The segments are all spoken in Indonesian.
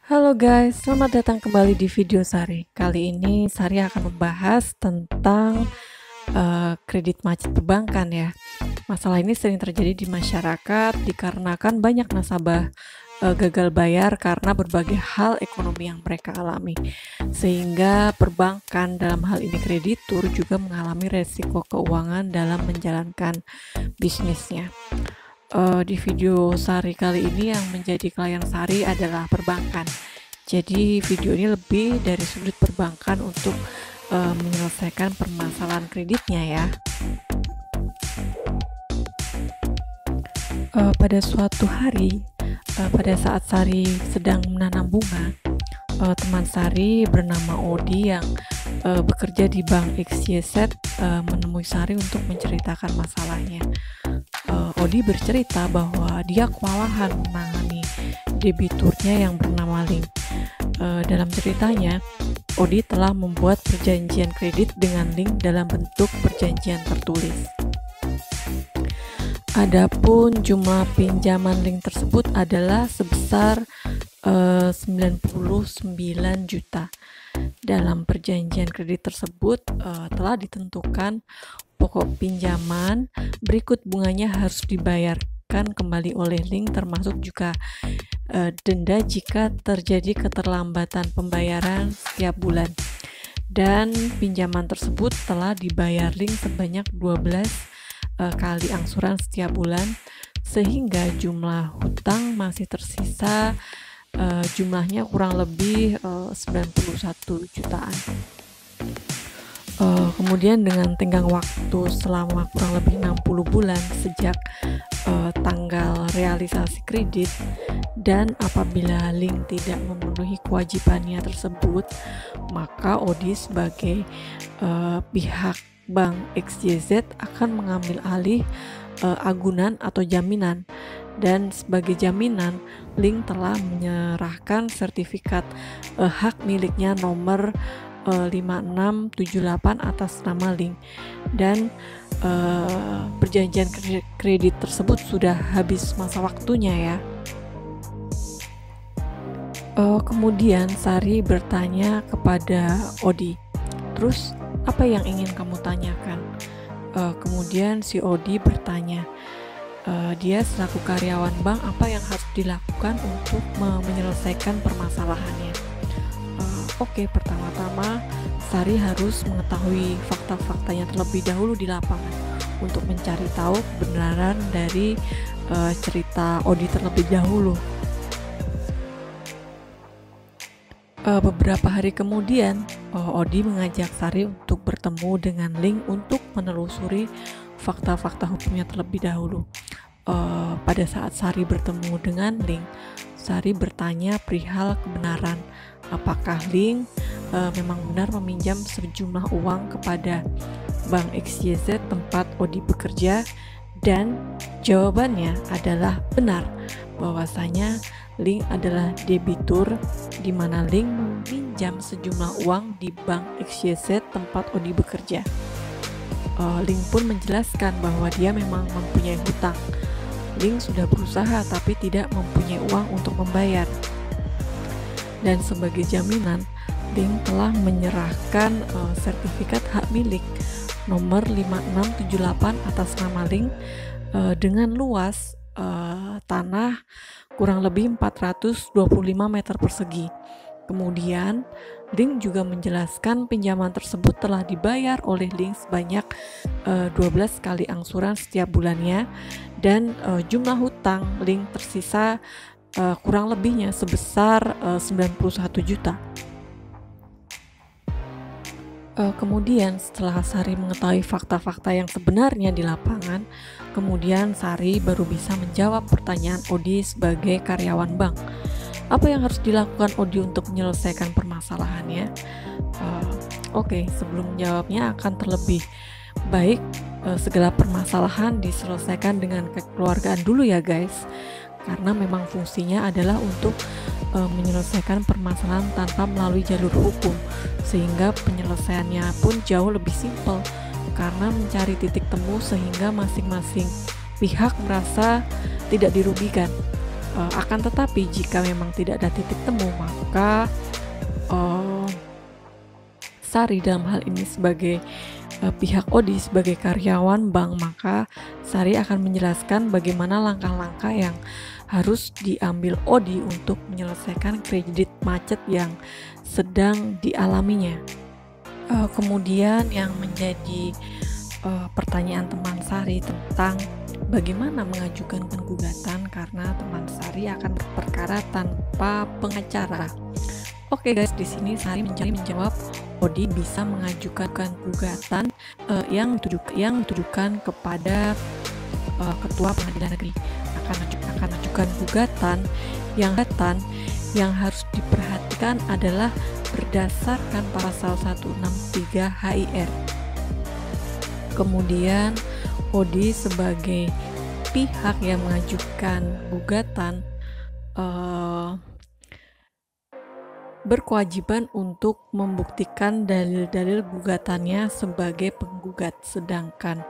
Halo guys, selamat datang kembali di video Sari. Kali ini Sari akan membahas tentang kredit macet perbankan ya. Masalah ini sering terjadi di masyarakat dikarenakan banyak nasabah gagal bayar karena berbagai hal ekonomi yang mereka alami. Sehingga perbankan, dalam hal ini kreditur, juga mengalami resiko keuangan dalam menjalankan bisnisnya. Di video Sari kali ini yang menjadi klien Sari adalah perbankan. Jadi video ini lebih dari sudut perbankan untuk menyelesaikan permasalahan kreditnya ya. Pada suatu hari, pada saat Sari sedang menanam bunga, teman Sari bernama Odi yang bekerja di Bank XYZ menemui Sari untuk menceritakan masalahnya. Odi bercerita bahwa dia kewalahan menangani debiturnya yang bernama Ling. Dalam ceritanya, Odi telah membuat perjanjian kredit dengan Ling dalam bentuk perjanjian tertulis. Adapun jumlah pinjaman Ling tersebut adalah sebesar 99 juta. Dalam perjanjian kredit tersebut telah ditentukan pokok pinjaman berikut bunganya harus dibayarkan kembali oleh Ling, termasuk juga denda jika terjadi keterlambatan pembayaran setiap bulan. Dan pinjaman tersebut telah dibayar Ling sebanyak 12 kali angsuran setiap bulan, sehingga jumlah hutang masih tersisa jumlahnya kurang lebih 91 jutaan. Kemudian dengan tenggang waktu selama kurang lebih 60 bulan sejak tanggal realisasi kredit, dan apabila Ling tidak memenuhi kewajibannya tersebut, maka Odi sebagai pihak Bank XYZ akan mengambil alih agunan atau jaminan, dan sebagai jaminan Ling telah menyerahkan sertifikat hak miliknya nomor 5678 atas nama Ling, dan perjanjian kredit tersebut sudah habis masa waktunya ya. Kemudian Sari bertanya kepada Odi, terus apa yang ingin kamu tanyakan? Kemudian si Odi bertanya, dia selaku karyawan bank apa yang harus dilakukan untuk menyelesaikan permasalahannya. Oke, pertama-tama Sari harus mengetahui fakta-faktanya terlebih dahulu di lapangan untuk mencari tahu kebenaran dari cerita Odi terlebih dahulu. Beberapa hari kemudian, Odi mengajak Sari untuk bertemu dengan Ling untuk menelusuri fakta-fakta hukumnya terlebih dahulu. Pada saat Sari bertemu dengan Ling, Sari bertanya perihal kebenaran apakah Ling memang benar meminjam sejumlah uang kepada Bank XYZ tempat Odi bekerja, dan jawabannya adalah benar bahwasanya Ling adalah debitur di mana Ling meminjam sejumlah uang di Bank XYZ tempat Odi bekerja. Ling pun menjelaskan bahwa dia memang mempunyai hutang. Ling sudah berusaha tapi tidak mempunyai uang untuk membayar. Dan sebagai jaminan, Ling telah menyerahkan sertifikat hak milik nomor 5678 atas nama Ling dengan luas tanah kurang lebih 425 meter persegi. Kemudian Ling juga menjelaskan pinjaman tersebut telah dibayar oleh Ling sebanyak 12 kali angsuran setiap bulannya, dan jumlah hutang Ling tersisa kurang lebihnya sebesar 91 juta. Kemudian setelah Sari mengetahui fakta-fakta yang sebenarnya di lapangan, kemudian Sari baru bisa menjawab pertanyaan Odi sebagai karyawan bank. Apa yang harus dilakukan Odi untuk menyelesaikan permasalahannya? Oke, sebelum menjawabnya akan terlebih baik segala permasalahan diselesaikan dengan kekeluargaan dulu ya guys, karena memang fungsinya adalah untuk menyelesaikan permasalahan tanpa melalui jalur hukum, sehingga penyelesaiannya pun jauh lebih simpel karena mencari titik temu sehingga masing-masing pihak merasa tidak dirugikan. Akan tetapi jika memang tidak ada titik temu, maka Sari dalam hal ini sebagai pihak Odi sebagai karyawan bank, maka Sari akan menjelaskan bagaimana langkah-langkah yang harus diambil Odi untuk menyelesaikan kredit macet yang sedang dialaminya. Kemudian yang menjadi pertanyaan teman Sari tentang bagaimana mengajukan penggugatan karena teman Sari akan berperkara tanpa pengacara. Oke guys, di sini Sari menjawab Odi bisa mengajukan gugatan yang ditujukan kepada Ketua Pengadilan Negeri. Akan ajukan gugatan yang harus diperhatikan adalah berdasarkan pasal 163 HIR. Kemudian Odi sebagai pihak yang mengajukan gugatan berkewajiban untuk membuktikan dalil-dalil gugatannya sebagai penggugat, sedangkan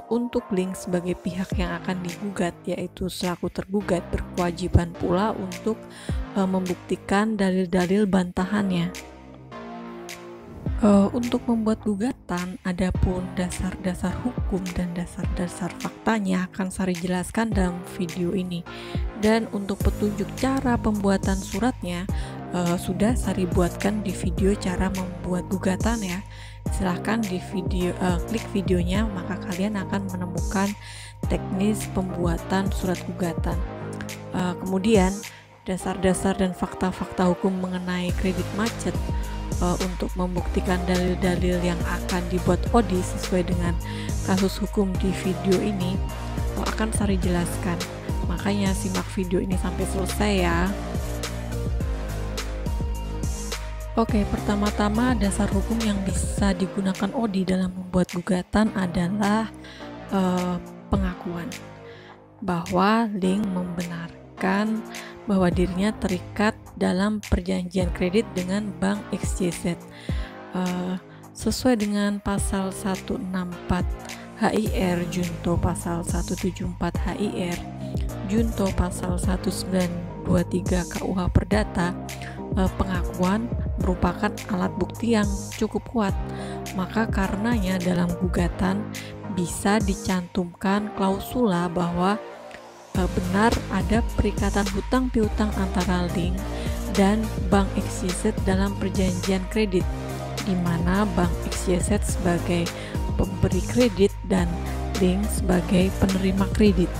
untuk Link sebagai pihak yang akan digugat, yaitu selaku tergugat, berkewajiban pula untuk membuktikan dalil-dalil bantahannya. Untuk membuat gugatan, adapun dasar-dasar hukum dan dasar-dasar faktanya akan Sari jelaskan dalam video ini. Dan untuk petunjuk cara pembuatan suratnya sudah Sari buatkan di video cara membuat gugatan ya. Silahkan di klik videonya, maka kalian akan menemukan teknis pembuatan surat gugatan. Kemudian dasar-dasar dan fakta-fakta hukum mengenai kredit macet untuk membuktikan dalil-dalil yang akan dibuat Odi sesuai dengan kasus hukum di video ini akan Sari jelaskan. Makanya simak video ini sampai selesai ya. Oke, pertama-tama dasar hukum yang bisa digunakan Odi dalam membuat gugatan adalah pengakuan bahwa Link membenarkan bahwa dirinya terikat dalam perjanjian kredit dengan Bank XYZ sesuai dengan pasal 164 HIR junto pasal 174 HIR junto pasal 1923 KUH Perdata. Pengakuan merupakan alat bukti yang cukup kuat, maka karenanya dalam gugatan bisa dicantumkan klausula bahwa benar ada perikatan hutang piutang antara Link dan Bank XYZ dalam perjanjian kredit, di mana Bank XYZ sebagai pemberi kredit dan Link sebagai penerima kredit.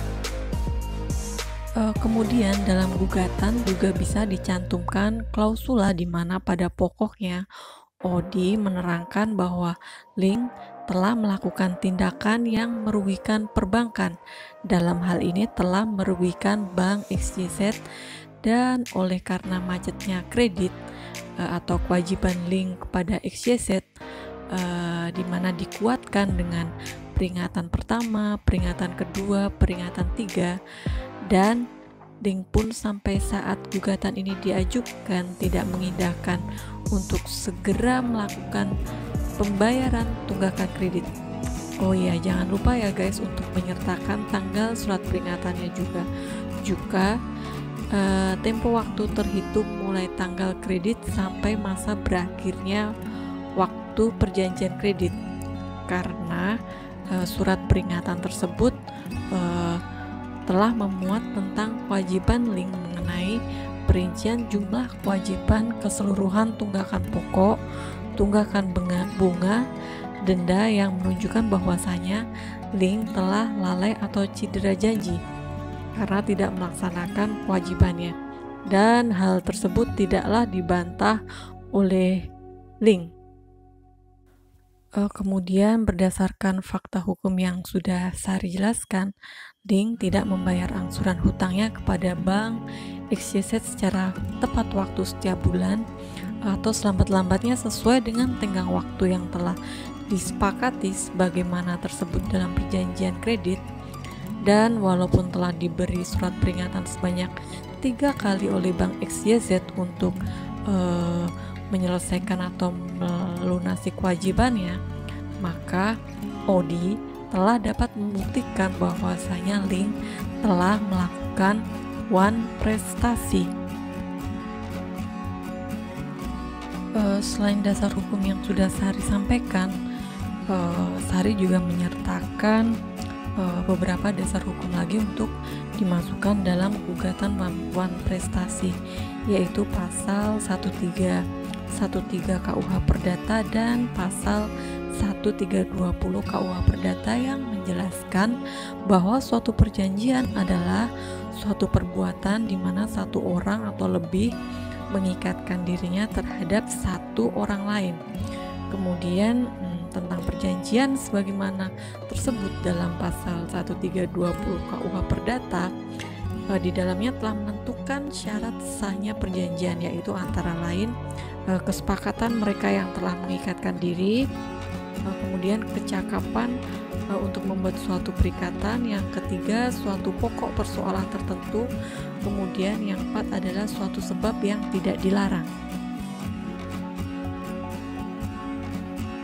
Kemudian dalam gugatan juga bisa dicantumkan klausula di mana pada pokoknya Odi menerangkan bahwa Link telah melakukan tindakan yang merugikan perbankan. Dalam hal ini telah merugikan Bank XYZ, dan oleh karena macetnya kredit atau kewajiban Link kepada XYZ di mana dikuatkan dengan peringatan pertama, peringatan kedua, peringatan tiga, dan Link pun sampai saat gugatan ini diajukan tidak mengindahkan untuk segera melakukan pembayaran tunggakan kredit. Oh iya, jangan lupa ya guys untuk menyertakan tanggal surat peringatannya juga tempo waktu terhitung mulai tanggal kredit sampai masa berakhirnya waktu perjanjian kredit, karena surat peringatan tersebut telah memuat tentang kewajiban Link mengenai perincian jumlah kewajiban keseluruhan tunggakan pokok, tunggakan bunga, denda yang menunjukkan bahwasanya Link telah lalai atau cedera janji karena tidak melaksanakan kewajibannya, dan hal tersebut tidaklah dibantah oleh Link. Kemudian berdasarkan fakta hukum yang sudah Sari jelaskan, Link tidak membayar angsuran hutangnya kepada Bank XYZ secara tepat waktu setiap bulan atau selambat-lambatnya sesuai dengan tenggang waktu yang telah disepakati sebagaimana tersebut dalam perjanjian kredit. Dan walaupun telah diberi surat peringatan sebanyak 3 kali oleh Bank XYZ untuk menyelesaikan atau melunasi kewajibannya, maka Odi telah dapat membuktikan bahwasanya Link telah melakukan pengetahuan prestasi. Selain dasar hukum yang sudah Sari sampaikan, Sari juga menyertakan beberapa dasar hukum lagi untuk dimasukkan dalam gugatan wan prestasi, yaitu pasal 1313 KUH Perdata dan pasal 1320 KUH Perdata yang menjelaskan bahwa suatu perjanjian adalah suatu perbuatan di mana satu orang atau lebih mengikatkan dirinya terhadap satu orang lain. Kemudian tentang perjanjian sebagaimana tersebut dalam pasal 1320 KUH Perdata, di dalamnya telah menentukan syarat sahnya perjanjian, yaitu antara lain kesepakatan mereka yang telah mengikatkan diri, kemudian kecakapan untuk membuat suatu perikatan, yang ketiga suatu pokok persoalan tertentu, kemudian yang keempat adalah suatu sebab yang tidak dilarang.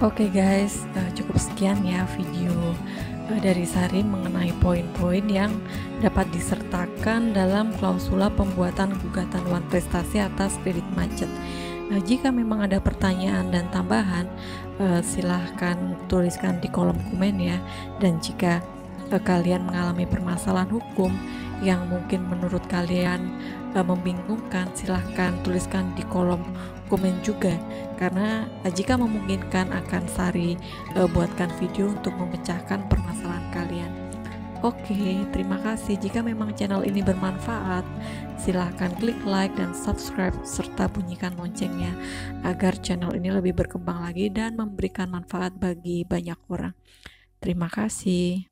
Oke guys, cukup sekian ya video dari Sari mengenai poin-poin yang dapat disertakan dalam klausula pembuatan gugatan wan prestasi atas kredit macet. Jika memang ada pertanyaan dan tambahan, silahkan tuliskan di kolom komen ya. Dan jika kalian mengalami permasalahan hukum yang mungkin menurut kalian membingungkan, silahkan tuliskan di kolom komen juga, karena jika memungkinkan akan Sari buatkan video untuk memecahkan permasalahan kalian. Oke, terima kasih. Jika memang channel ini bermanfaat, silahkan klik like dan subscribe serta bunyikan loncengnya agar channel ini lebih berkembang lagi dan memberikan manfaat bagi banyak orang. Terima kasih.